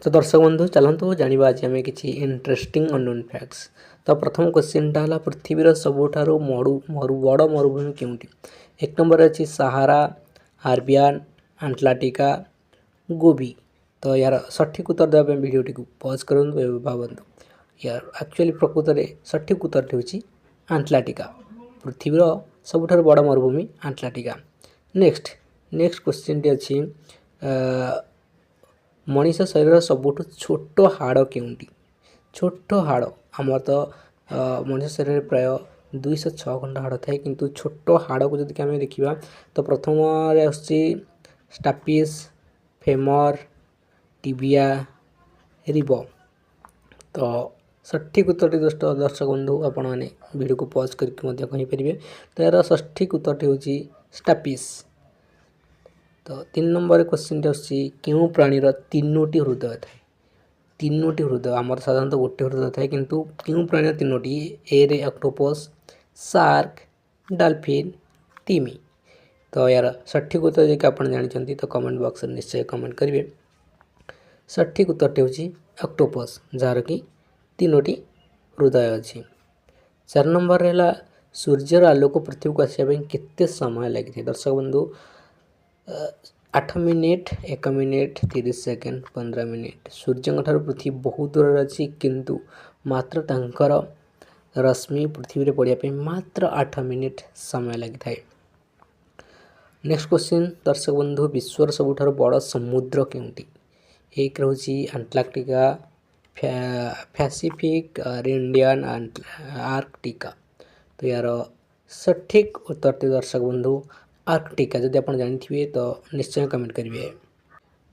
तो दर्शक बंधु चलतु जाना आज आम कि इंटरेस्टिंग अननोन फैक्ट्स। तो प्रथम क्वेश्चनटा है पृथ्वीर सबुठारु बड़ मरुभूमि केउंटी। एक नंबर अच्छी सहारा, आरबियान, आंटार्कटिका, गोबी। तो यार सठिक उत्तर देवाई भिडियोटी को पॉज करूँ भावतु यार एक्चुअली प्रकृत में सठिक उत्तर होची आंटार्कटिका। पृथ्वीर सबुठारु बड़ मरुभूमि आंटार्कटिका। नेक्स्ट नेक्स्ट क्वेश्चन टी अच्छी मनीष शरीर सबुठ छोट हाड़ केउंटी। छोट हाड़ आमर तो मनीष शरीर प्राय 206 खंड हाड़ थाए किंतु छोट हाड़ को जदि आम देखा तो प्रथम स्टापिस, फेमर, टिबिया, रिब। तो सठिक उत्तर दर्शक बंधु आपण मैंने वीडियो को पॉज करके तो यार सठिक उत्तर हूँ स्टापिस। तो 3 नंबर क्वेश्चन क्यों प्राणीर 3टी हृदय थाए। 3टी हृदय आमर साधारणतः गोटे हृदय थाए किंतु क्यों प्राणीर 3टी ए रे ऑक्टोपस, शार्क, डॉल्फिन, तिमी। तो यार सठिक उत्तर जैसे आप जानते तो कमेंट बॉक्स में निश्चय कमेंट करेंगे। सठिक उत्तर हूँ ऑक्टोपस जार कि 3टी हृदय अच्छी। 4 नंबर है सूर्यर आलोक पृथ्वी को आसवाई केते समय लगी। दर्शक बंधु 8 मिनिट, 1 मिनिट, 30 सेकेंड, 15 मिनिट। सूर्य ठार पृथ्वी बहुत दूर अच्छी किंतु मात्र तांकर रश्मि पृथ्वी रे पड़ापी मात्र 8 मिनिट समय लगी थाए। नेक्स्ट क्वेश्चन दर्शक बंधु विश्वर सबुठार बड़ समुद्र केउंटी। एक रोची आंटार्कटिका, पैसिफिक, इंडियन आर्कटिका। तो यार सठिक उत्तर दर्शक बंधु आर्कटिका। जदि आप जानते तो निश्चय कमेंट करेंगे।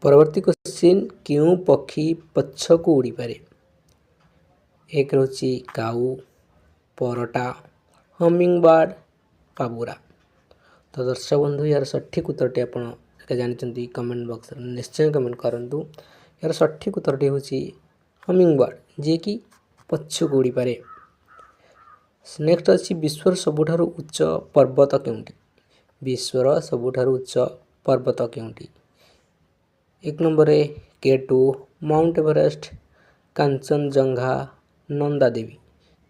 परवर्ती क्वेश्चन क्यों पक्षी पछ को उड़ी पारे। एक रोची काऊ, परटा, हमिंग बर्ड, पाबुरा। तो दर्शक बंधु यार सठिक उत्तर आप जानते कमेंट बॉक्स में निश्चय कमेंट करूँ। यार सठिक उत्तर हूँ हमिंग बर्ड जी कि पछ को उड़ी पारे। नेक्स्ट अच्छी विश्वर सबुठारु उच्च पर्वत केउंटी। विश्वर सबुठारु उच्च पर्वत केउंटी। 1 number K2, mount Everest, Kanchenjunga, Nanda Devi.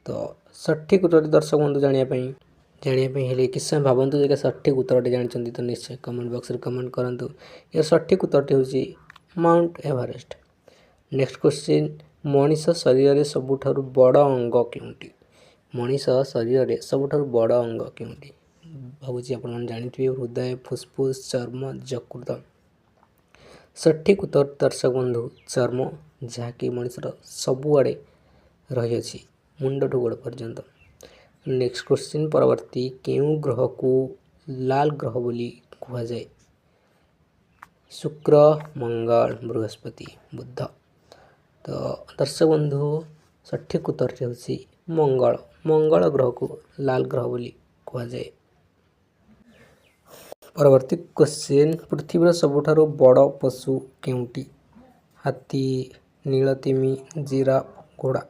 तो सठिक उत्तर दर्शक बंधु जानापी किस समय भावतु जगह सठिक उत्तर जानते तो निश्चय कमेंट बॉक्स में कमेंट करूँ। यार सठिक उत्तर हूँ mount Everest. Next question Manish शरीर में सबुठारु बड़ अंग केउंटी। मनीष शरीर में सबुठारु बड़ अंग केउंटी। भावुँ आप जानते हृदय, फुसफुस, चर्म, यकृत। सठिक उत्तर दर्शक बंधु चर्म जहाँकि मनुष्यर सबुआड़े रही मुंडठू गोड़ पर्यंत। नेक्स्ट क्वेश्चन परवर्ती क्यों ग्रह को लाल ग्रह बोली कह जाए। शुक्र, मंगल, बृहस्पति, बुध। तो दर्शक बंधु सठिक उत्तर हूँ मंगल। मंगल ग्रह को लाल ग्रह बोली कह जाए। परवर्ती क्वेश्चन पृथ्वीर सबुठारु बड़ पशु केउंटी। हाथी, नीलतिमी, जिराफ, घोड़ा।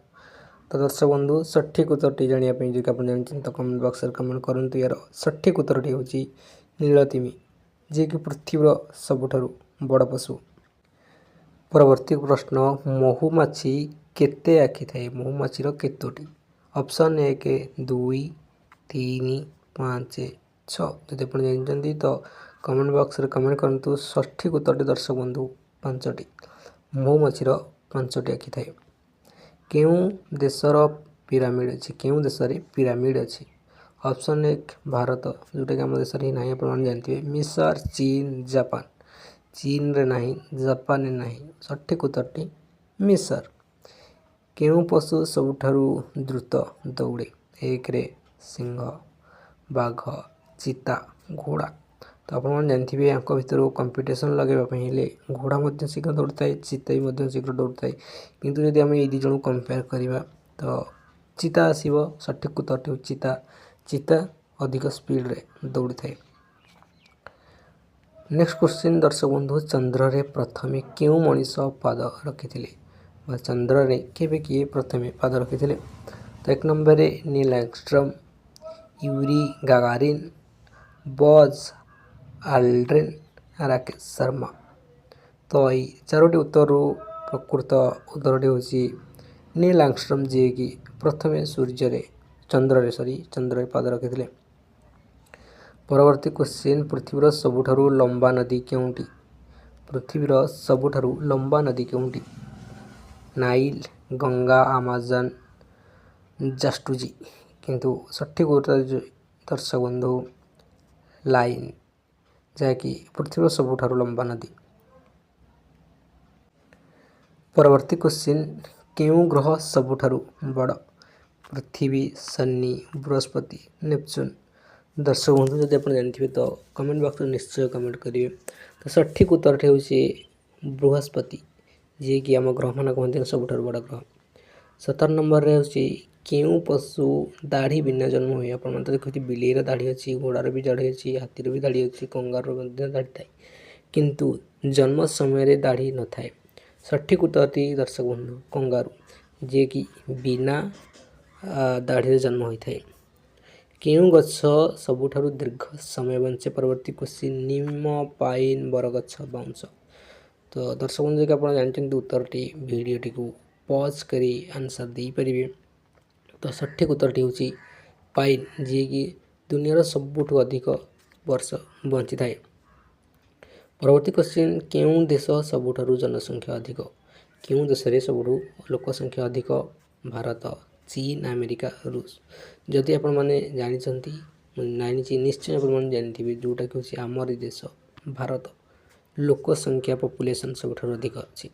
तो दर्शक बंधु सठिक उत्तर जानापी जो आप जानते तो कमेंट बॉक्स में कमेंट करूँ। यार सठिक उत्तर हूँ नीलतिमी जी कि पृथ्वीर सबुठारु बड़ पशु। परवर्ती प्रश्न महुमाछी केते आखि थाए। महुमाछीर केतोटी। ऑप्शन 1, 2, 3, 5, 6। जदि आप जानते तो कमेंट बॉक्स में कमेंट करूँ। सठिक उत्तर दर्शक बंधु 5टी। महुमाछीर 5टी आखि थाए। क्यों देशर पिरामिड अच्छी। क्यों देश में पिरामिड अच्छी। ऑप्शन 1 भारत जोटा कि आम देश ही ना आप जानते। मिस्र, चीन, जापान। चीन रे नहीं, जापान रे नहीं। सठिक उत्तर मिस्र। क्यों पशु सबुठारु द्रुत दौड़े। 1 सिंह, बाघ, चीता, घोड़ा। तो आप जानते हैं भितर कंपिटिशन लगे घोड़ा शीघ्र दौड़ थाए, चीता भी शीघ्र दौड़ थाए किंतु जदि आम ये 2 जन कंपेयर करवा तो चीता आसव। सठिक उत्तर हूँ चीता। चीता अधिक स्पीड रे दौड़ थाए। नेक्स्ट क्वेश्चन दर्शक बंधु चंद्र रे प्रथमे क्यों मनीष पाद रखी। चंद्र रे केबे किए प्रथमे पाद रखी। तो 1 number Neil Armstrong, Yuri Gagarin, बज आल्ड्रिन, राकेश शर्मा। तो यही 4टी उत्तर ପ୍ରକୃତ ଉତ୍ତରଟି ହେଉଛି ନୀଲ୍ ଆର୍ମଷ୍ଟ୍ରଙ୍ଗ, ଯିଏକି ପ୍ରଥମେ ଚନ୍ଦ୍ରରେ ପାଦ ରଖିଥିଲେ। ପରବର୍ତ୍ତୀ କ୍ୱେଶ୍ଚିନ୍, ପୃଥିବୀର ସବୁଠାରୁ ଲମ୍ବା ନଦୀ କେଉଁଠି? ପୃଥିବୀର ସବୁଠାରୁ ଲମ୍ବା ନଦୀ କେଉଁଠି? ନାଇଲ୍, ଗଙ୍ଗା, ଆମାଜନ୍, ଜାଷ୍ଟ୍ରୁଜି। କିନ୍ତୁ ସଠିକ୍ ଉତ୍ତର ଦର୍ଶକ ବନ୍ଧୁ ଲାଇନ୍, ଯାହାକି ପୃଥିବୀର ସବୁଠାରୁ ଲମ୍ବା ନଦୀ। ପରବର୍ତ୍ତୀ କ୍ୱେଶ୍ଚିନ୍, କେଉଁ ଗ୍ରହ ସବୁଠାରୁ ବଡ଼? ପୃଥିବୀ, ଶନି, ବୃହସ୍ପତି, ନେପଚୁନ୍। ଦର୍ଶକ ବନ୍ଧୁ ଯଦି ଆପଣ ଜାଣିଥିବେ ତ କମେଣ୍ଟ ବକ୍ସରେ ନିଶ୍ଚୟ କମେଣ୍ଟ କରିବେ। ତ ସଠିକ୍ ଉତ୍ତରଟି ହେଉଛି ବୃହସ୍ପତି, ଯିଏକି ଆମ ଗ୍ରହମାନଙ୍କ ମଧ୍ୟରେ ସବୁଠାରୁ ବଡ଼ ଗ୍ରହ। 17 ନମ୍ବରରେ ହେଉଛି କେଉଁ ପଶୁ ଦାଢ଼ି ବିନା ଜନ୍ମ ହୁଏ? ଆପଣମାନେ ତ ଦେଖୁଛନ୍ତି ବିଲେଇର ଦାଢ଼ି ଅଛି, ଘୋଡ଼ାର ବି ଦାଢ଼ି ଅଛି, ହାତୀର ବି ଦାଢ଼ି ଅଛି, କଙ୍ଗାରୁର ମଧ୍ୟ ଦାଢ଼ି ଥାଏ, କିନ୍ତୁ ଜନ୍ମ ସମୟରେ ଦାଢ଼ି ନଥାଏ। ସଠିକ୍ ଉତ୍ତରଟି ଦର୍ଶକ ବନ୍ଧୁ କଙ୍ଗାରୁ, ଯିଏକି ବିନା ଦାଢ଼ିରେ ଜନ୍ମ ହୋଇଥାଏ। କେଉଁ ଗଛ ସବୁଠାରୁ ଦୀର୍ଘ ସମୟ ବଞ୍ଚେ? ପରବର୍ତ୍ତୀ କ୍ୱେଶ୍ଚିନ୍, ନିମ, ପାଇନ୍, ବରଗଛ, ବାଉଁଶ। ତ ଦର୍ଶକ ବନ୍ଧୁ ଯଦି ଆପଣ ଜାଣିଛନ୍ତି ଉତ୍ତରଟି ଭିଡ଼ିଓଟିକୁ ପଜ୍ କରି ଆନ୍ସର୍ ଦେଇପାରିବେ। ତ ସଠିକ୍ ଉତ୍ତରଟି ହେଉଛି ପାଇନ୍, ଯିଏକି ଦୁନିଆର ସବୁଠୁ ଅଧିକ ବର୍ଷ ବଞ୍ଚିଥାଏ। ପରବର୍ତ୍ତୀ କ୍ୱେଶ୍ଚିନ୍, କେଉଁ ଦେଶ ସବୁଠାରୁ ଜନସଂଖ୍ୟା ଅଧିକ? କେଉଁ ଦେଶରେ ସବୁଠୁ ଲୋକ ସଂଖ୍ୟା ଅଧିକ? ଭାରତ, ଚୀନ, ଆମେରିକା, ରୁଷ। ଯଦି ଆପଣମାନେ ଜାଣିଛନ୍ତି, ମୁଁ ଜାଣିଛି ନିଶ୍ଚୟ ଆପଣମାନେ ଜାଣିଥିବେ, ଯେଉଁଟାକି ହେଉଛି ଆମରି ଦେଶ ଭାରତ, ଲୋକ ସଂଖ୍ୟା ପପୁଲେସନ୍ ସବୁଠାରୁ ଅଧିକ ଅଛି।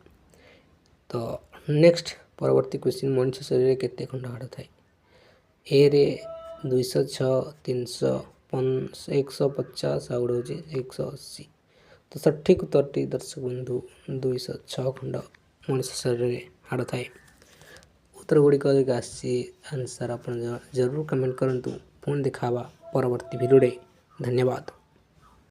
ତ ନେକ୍ସଟ ପରବର୍ତ୍ତୀ କ୍ୱେଶ୍ଚିନ୍, ମଣିଷ ଶରୀରରେ କେତେ ଖଣ୍ଡ ହାଡ଼ ଥାଏ? ଏରେ 206, 300, 150, ଆଉ ଗୋଟେ ହେଉଛି 180। ତ ସଠିକ୍ ଉତ୍ତରଟି ଦର୍ଶକ ବନ୍ଧୁ 206 ଖଣ୍ଡ ମଣିଷ ଶରୀରରେ ହାଡ଼ ଥାଏ। ଉତ୍ତର ଗୁଡ଼ିକ ଯଦି ଆସିଛି ଆନ୍ସର୍ ଆପଣ ଜରୁର କମେଣ୍ଟ କରନ୍ତୁ। ପୁଣି ଦେଖା ହେବା ପରବର୍ତ୍ତୀ ଭିଡ଼ିଓରେ। ଧନ୍ୟବାଦ।